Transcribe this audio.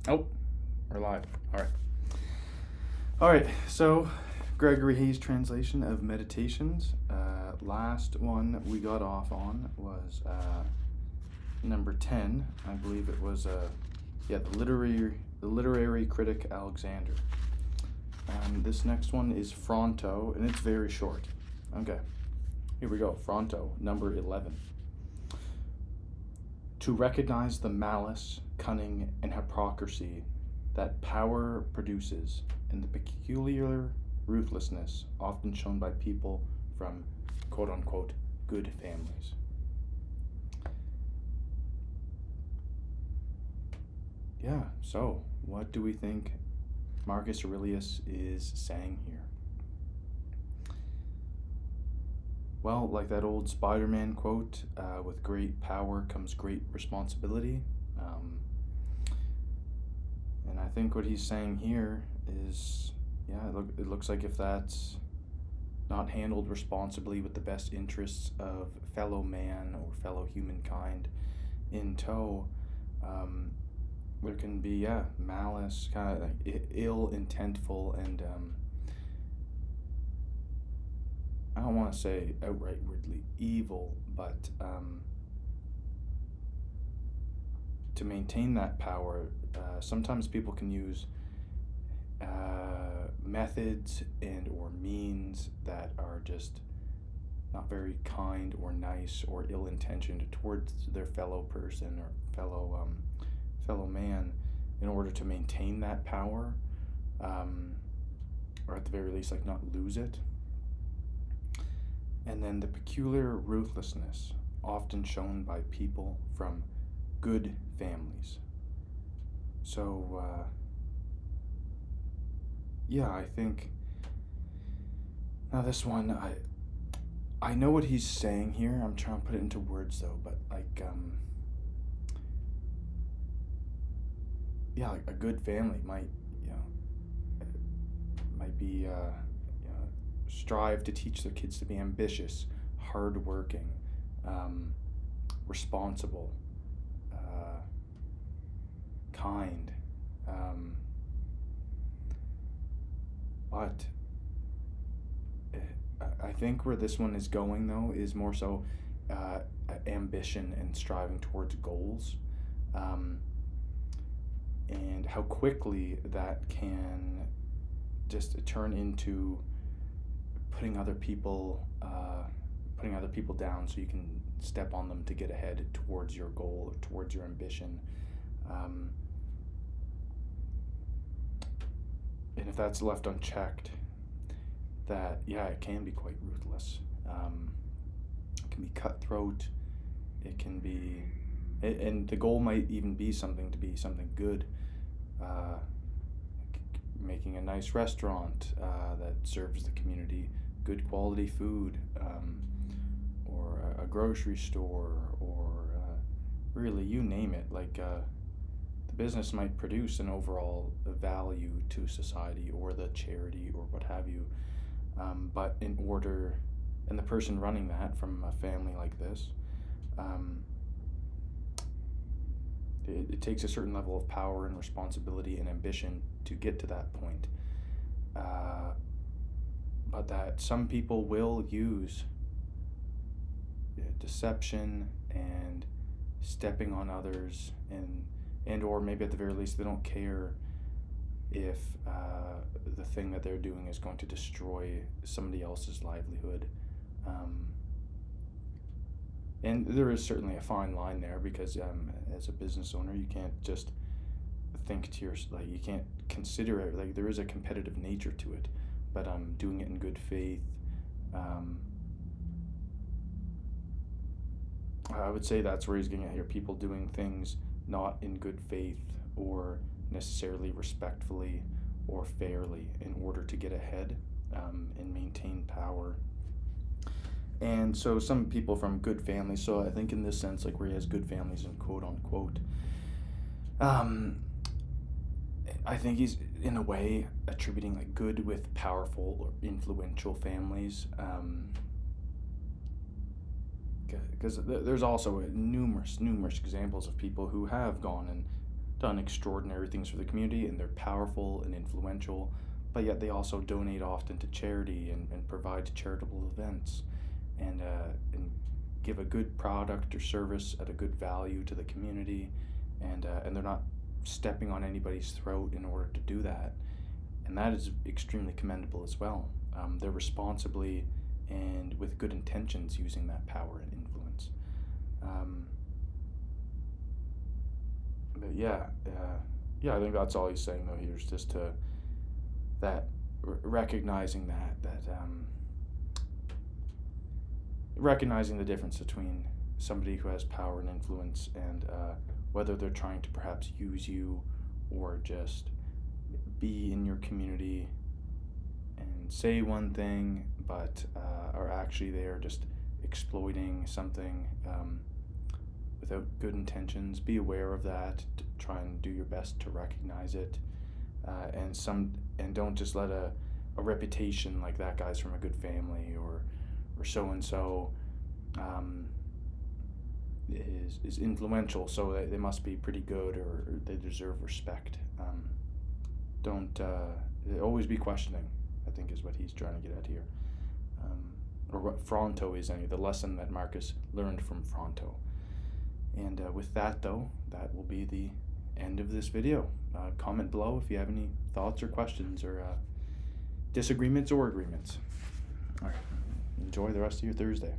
Oh, we're live. All right. All right. So, Gregory Hayes' translation of Meditations. Last one we got off on was number 10. I believe it was the literary critic Alexander. This next one is Fronto, and it's very short. Okay. Here we go. Fronto, number 11. To recognize the malice, cunning, and hypocrisy that power produces, and the peculiar ruthlessness often shown by people from quote unquote good families. Yeah, so what do we think Marcus Aurelius is saying here? Well, like that old Spider-Man quote, with great power comes great responsibility. And I think what he's saying here is, yeah, it looks like if that's not handled responsibly with the best interests of fellow man or fellow humankind in tow, there can be, malice, kind of like ill intentful, and I don't want to say outrightly evil, but to maintain that power, sometimes people can use methods and or means that are just not very kind or nice or ill-intentioned towards their fellow person or fellow man in order to maintain that power, or at the very least like not lose it. And then the peculiar ruthlessness often shown by people from good families. So I think now this one, I know what he's saying here. I'm trying to put it into words though, but like like a good family might be strive to teach their kids to be ambitious, hardworking, responsible, kind. But I think where this one is going though is more so ambition and striving towards goals, and how quickly that can just turn into putting other people down so you can step on them to get ahead towards your goal or towards your ambition. And if that's left unchecked, that it can be quite ruthless. It can be cutthroat. It can be, and the goal might even be something good, making a nice restaurant that serves the community good quality food, or a grocery store, or really you name it. Like the business might produce an overall value to society or the charity or what have you, but and the person running that from a family like this, it takes a certain level of power and responsibility and ambition to get to that point. But that some people will use deception and stepping on others, and or maybe at the very least they don't care if the thing that they're doing is going to destroy somebody else's livelihood. And there is certainly a fine line there, because as a business owner, you can't just think to yourself, you can't consider it, like there is a competitive nature to it, but doing it in good faith. I would say that's where he's getting at here. People doing things not in good faith or necessarily respectfully or fairly in order to get ahead, and maintain power. And so some people from good families, so I think in this sense, like where he has good families and quote unquote, I think he's in a way attributing like good with powerful or influential families, because there's also numerous examples of people who have gone and done extraordinary things for the community, and they're powerful and influential, but yet they also donate often to charity and provide charitable events and give a good product or service at a good value to the community, and they're not stepping on anybody's throat in order to do that. And that is extremely commendable as well. They're responsibly and with good intentions using that power and influence. But yeah, I think that's all he's saying though here is just to recognizing that recognizing the difference between somebody who has power and influence and whether they're trying to perhaps use you or just be in your community and say one thing but are actually there just exploiting something without good intentions. Be aware of that. Try and do your best to recognize it, and don't just let a reputation like that guy's from a good family or so and so is influential, so they must be pretty good or they deserve respect. Don't always be questioning, I think, is what he's trying to get at here, or what Fronto is anyway, the lesson that Marcus learned from Fronto. And with that though, that will be the end of this video. Comment below if you have any thoughts or questions or disagreements or agreements. All right, enjoy the rest of your Thursday.